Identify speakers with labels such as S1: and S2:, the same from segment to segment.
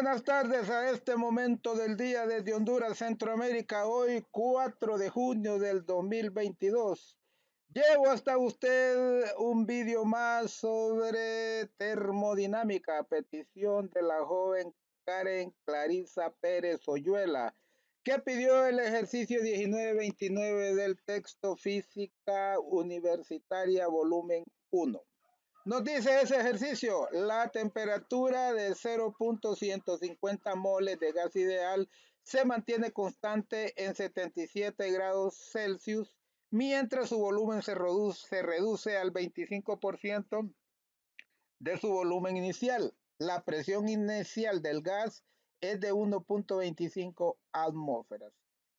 S1: buenas tardes a este momento del día desde Honduras, Centroamérica, hoy 4 de junio del 2022. Llevo hasta usted un vídeo más sobre termodinámica a petición de la joven Karen Clarisa Pérez Oyuela, que pidió el ejercicio 1929 del texto Física Universitaria volumen 1. Nos dice ese ejercicio, la temperatura de 0.150 moles de gas ideal se mantiene constante en 77 grados Celsius, mientras su volumen se reduce al 25% de su volumen inicial. La presión inicial del gas es de 1.25 atmósferas.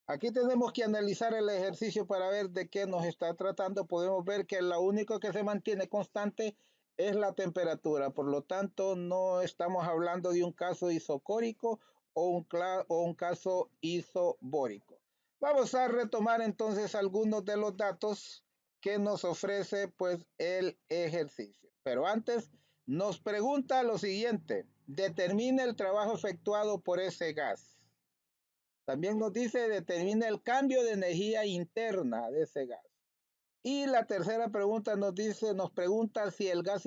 S1: Aquí tenemos que analizar el ejercicio para ver de qué nos está tratando. Podemos ver que lo único que se mantiene constante es la temperatura. Por lo tanto, no estamos hablando de un caso isocórico o un caso isobórico. Vamos a retomar entonces algunos de los datos que nos ofrece pues el ejercicio. Pero antes nos pregunta lo siguiente: determine el trabajo efectuado por ese gas. También nos dice determine el cambio de energía interna de ese gas. Y la tercera pregunta nos pregunta si el gas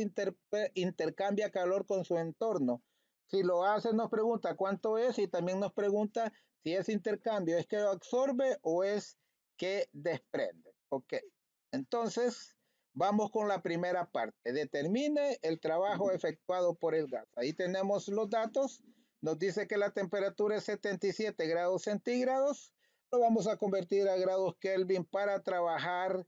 S1: intercambia calor con su entorno. Si lo hace, nos pregunta cuánto es, y también nos pregunta si ese intercambio es que lo absorbe o es que desprende. Ok, entonces vamos con la primera parte. Determine el trabajo efectuado por el gas. Ahí tenemos los datos. Nos dice que la temperatura es 77 grados centígrados. Lo vamos a convertir a grados Kelvin para trabajar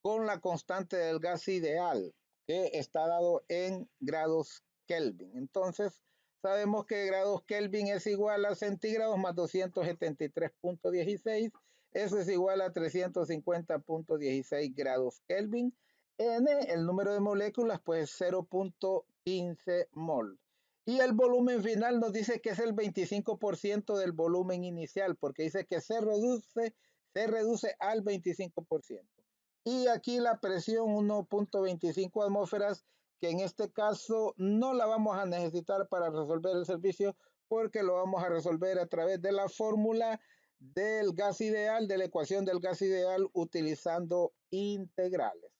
S1: con la constante del gas ideal, que está dado en grados Kelvin. Entonces, sabemos que grados Kelvin es igual a centígrados más 273.16. Eso es igual a 350.16 grados Kelvin. N, el número de moléculas, pues 0.15 mol. Y el volumen final nos dice que es el 25% del volumen inicial, porque dice que se reduce al 25%. Y aquí la presión 1.25 atmósferas, que en este caso no la vamos a necesitar para resolver el servicio, porque lo vamos a resolver a través de la fórmula del gas ideal, de la ecuación del gas ideal, utilizando integrales.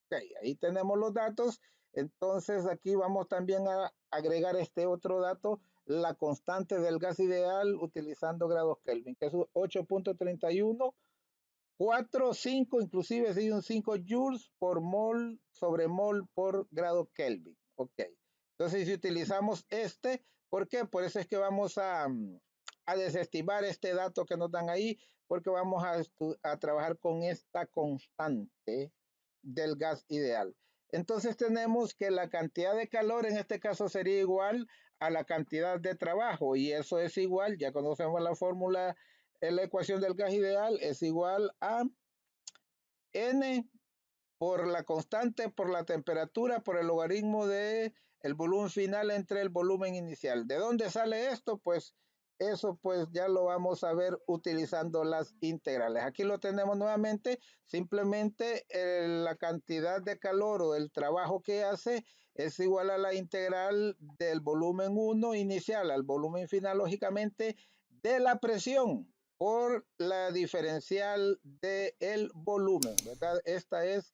S1: Ok, ahí tenemos los datos. Entonces aquí vamos también a agregar este otro dato, la constante del gas ideal utilizando grados Kelvin, que es 8.31. 4, 5, inclusive si un 5 joules por mol sobre mol por grado Kelvin. Ok. Entonces, si utilizamos ¿por qué? Por eso es que vamos a desestimar este dato que nos dan ahí, porque vamos a trabajar con esta constante del gas ideal. Entonces tenemos que la cantidad de calor en este caso sería igual a la cantidad de trabajo, y eso es igual, ya conocemos la fórmula en la ecuación del gas ideal, es igual a N por la constante, por la temperatura, por el logaritmo de el volumen final entre el volumen inicial. ¿De dónde sale esto? Pues eso pues ya lo vamos a ver utilizando las integrales. Aquí lo tenemos nuevamente, simplemente la cantidad de calor o el trabajo que hace es igual a la integral del volumen 1 inicial al volumen final, lógicamente, de la presión por la diferencial del volumen, ¿verdad? Esta es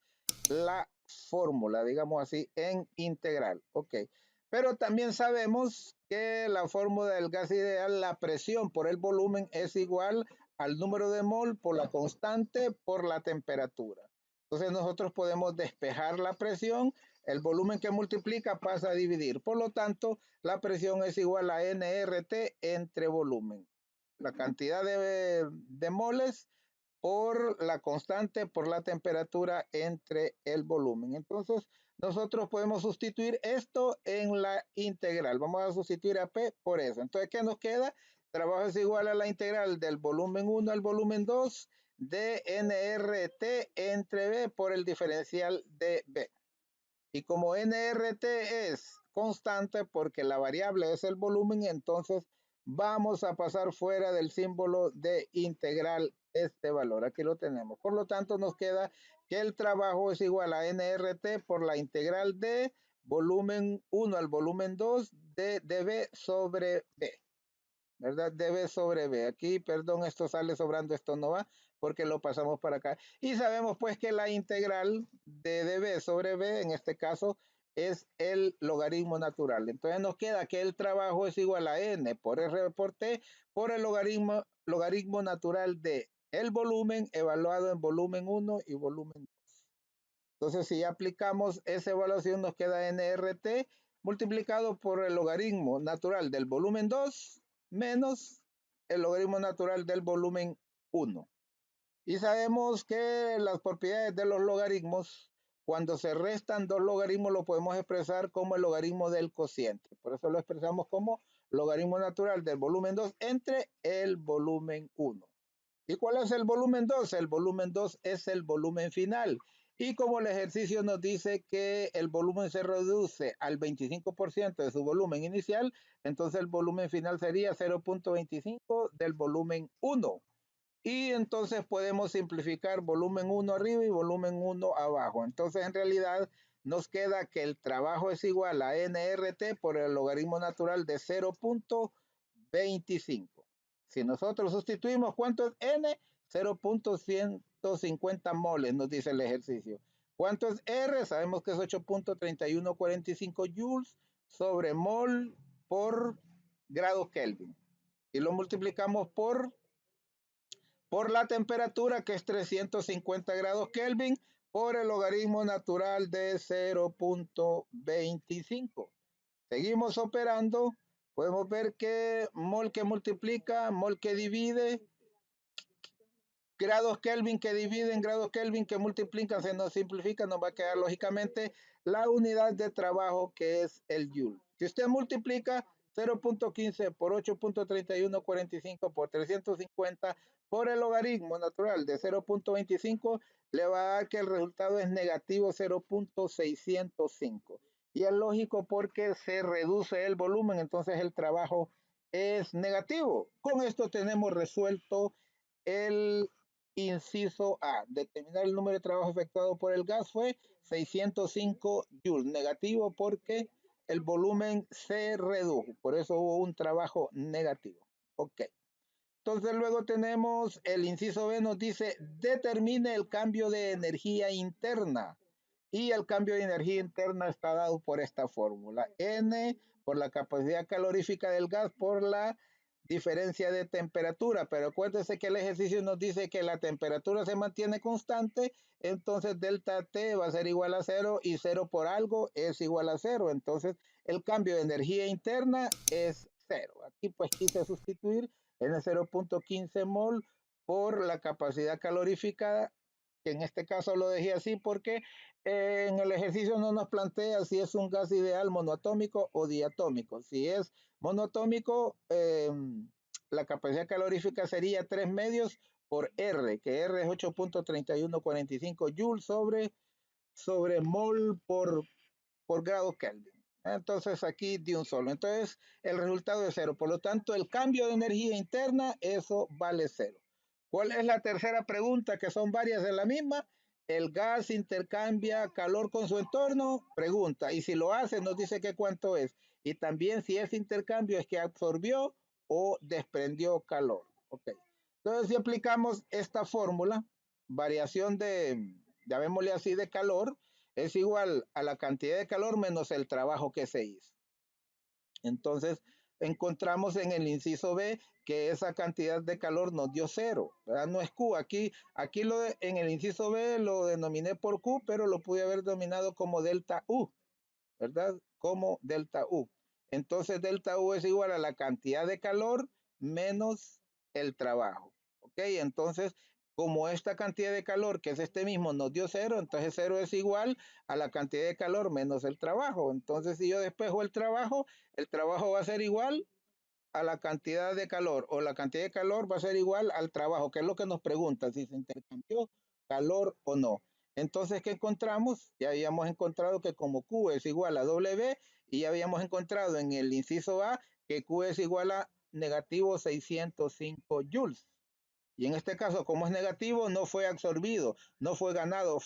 S1: la fórmula, digamos así, en integral. Ok. Pero también sabemos que la fórmula del gas ideal, la presión por el volumen es igual al número de mol por la constante por la temperatura. Entonces nosotros podemos despejar la presión, el volumen que multiplica pasa a dividir. Por lo tanto, la presión es igual a nRT entre volumen. La cantidad de moles por la constante, por la temperatura entre el volumen. Entonces, nosotros podemos sustituir esto en la integral. Vamos a sustituir a P por eso. Entonces, ¿qué nos queda? Trabajo es igual a la integral del volumen 1 al volumen 2 de nRT entre B por el diferencial de B. Y como nRT es constante porque la variable es el volumen, entonces vamos a pasar fuera del símbolo de integral este valor. Aquí lo tenemos. Por lo tanto, nos queda que el trabajo es igual a nRT por la integral de volumen 1 al volumen 2 de dB sobre B. ¿verdad? Db sobre B. Aquí, perdón, esto sale sobrando, esto no va, porque lo pasamos para acá. Y sabemos pues que la integral de db sobre B, en este caso, es el logaritmo natural. Entonces nos queda que el trabajo es igual a n por r por t por el logaritmo natural de el volumen evaluado en volumen 1 y volumen 2. Entonces, si aplicamos esa evaluación, nos queda nRT multiplicado por el logaritmo natural del volumen 2 menos el logaritmo natural del volumen 1. Y sabemos que las propiedades de los logaritmos, cuando se restan dos logaritmos, lo podemos expresar como el logaritmo del cociente. Por eso lo expresamos como logaritmo natural del volumen 2 entre el volumen 1. ¿Y cuál es el volumen 2? El volumen 2 es el volumen final. Y como el ejercicio nos dice que el volumen se reduce al 25% de su volumen inicial, entonces el volumen final sería 0.25 del volumen 1. Y entonces podemos simplificar volumen 1 arriba y volumen 1 abajo. Entonces en realidad nos queda que el trabajo es igual a nRT por el logaritmo natural de 0.25. Si nosotros sustituimos, ¿cuánto es n? 0.150 moles, nos dice el ejercicio. ¿Cuánto es R? Sabemos que es 8.3145 joules sobre mol por grado Kelvin. Y lo multiplicamos por la temperatura, que es 350 grados Kelvin, por el logaritmo natural de 0.25. Seguimos operando. Podemos ver que mol que multiplica, mol que divide, grados Kelvin que dividen, grados Kelvin que multiplican, se nos simplifica, nos va a quedar lógicamente la unidad de trabajo, que es el Joule. Si usted multiplica 0.15 por 8.3145 por 350 por el logaritmo natural de 0.25, le va a dar que el resultado es negativo 0.605. Y es lógico porque se reduce el volumen, entonces el trabajo es negativo. Con esto tenemos resuelto el inciso A. Determinar el número de trabajo efectuado por el gas fue 605 joules. Negativo porque el volumen se redujo. Por eso hubo un trabajo negativo. Ok. Entonces luego tenemos el inciso B, nos dice determine el cambio de energía interna. Y el cambio de energía interna está dado por esta fórmula. N por la capacidad calorífica del gas por la diferencia de temperatura. Pero acuérdense que el ejercicio nos dice que la temperatura se mantiene constante, entonces delta T va a ser igual a 0 y 0 por algo es igual a 0. Entonces el cambio de energía interna es 0. Aquí pues quise sustituir en el 0.15 mol por la capacidad calorífica, que en este caso lo dejé así porque en el ejercicio no nos plantea si es un gas ideal monoatómico o diatómico. Si es monoatómico, la capacidad calorífica sería 3 medios por R, que R es 8.3145 joules sobre mol por grado Kelvin. Entonces aquí de un solo. Entonces el resultado es cero. Por lo tanto, el cambio de energía interna, eso vale cero. ¿Cuál es la tercera pregunta? Que son varias de la misma. ¿El gas intercambia calor con su entorno? Pregunta. Y si lo hace, nos dice que cuánto es. Y también si ese intercambio es que absorbió o desprendió calor. Ok. Entonces, si aplicamos esta fórmula, variación llamémosle así, de calor, es igual a la cantidad de calor menos el trabajo que se hizo. Entonces, encontramos en el inciso B que esa cantidad de calor nos dio cero, ¿verdad? No es Q. Aquí en el inciso B lo denominé por Q, pero lo pude haber denominado como delta U, ¿verdad? Como delta U. Entonces, delta U es igual a la cantidad de calor menos el trabajo. ¿Ok? Entonces, como esta cantidad de calor, que es este mismo, nos dio cero, entonces cero es igual a la cantidad de calor menos el trabajo. Entonces, si yo despejo el trabajo va a ser igual a la cantidad de calor, o la cantidad de calor va a ser igual al trabajo, que es lo que nos pregunta, si se intercambió calor o no. Entonces, ¿qué encontramos? Ya habíamos encontrado que como Q es igual a W, y ya habíamos encontrado en el inciso A que Q es igual a negativo 605 joules. Y en este caso, como es negativo, no fue absorbido, no fue ganado,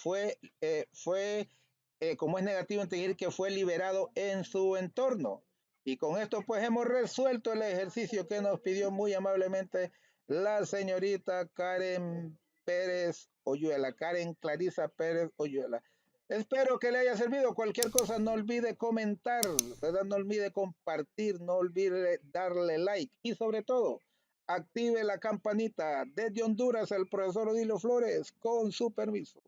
S1: como es negativo, entender que fue liberado en su entorno. Y con esto pues hemos resuelto el ejercicio que nos pidió muy amablemente la señorita Karen Pérez Oyuela, Karen Clarisa Pérez Oyuela. Espero que le haya servido. Cualquier cosa no olvide comentar, ¿verdad? No olvide compartir, no olvide darle like y sobre todo active la campanita. Desde Honduras, el profesor Odilio Flores, con su permiso.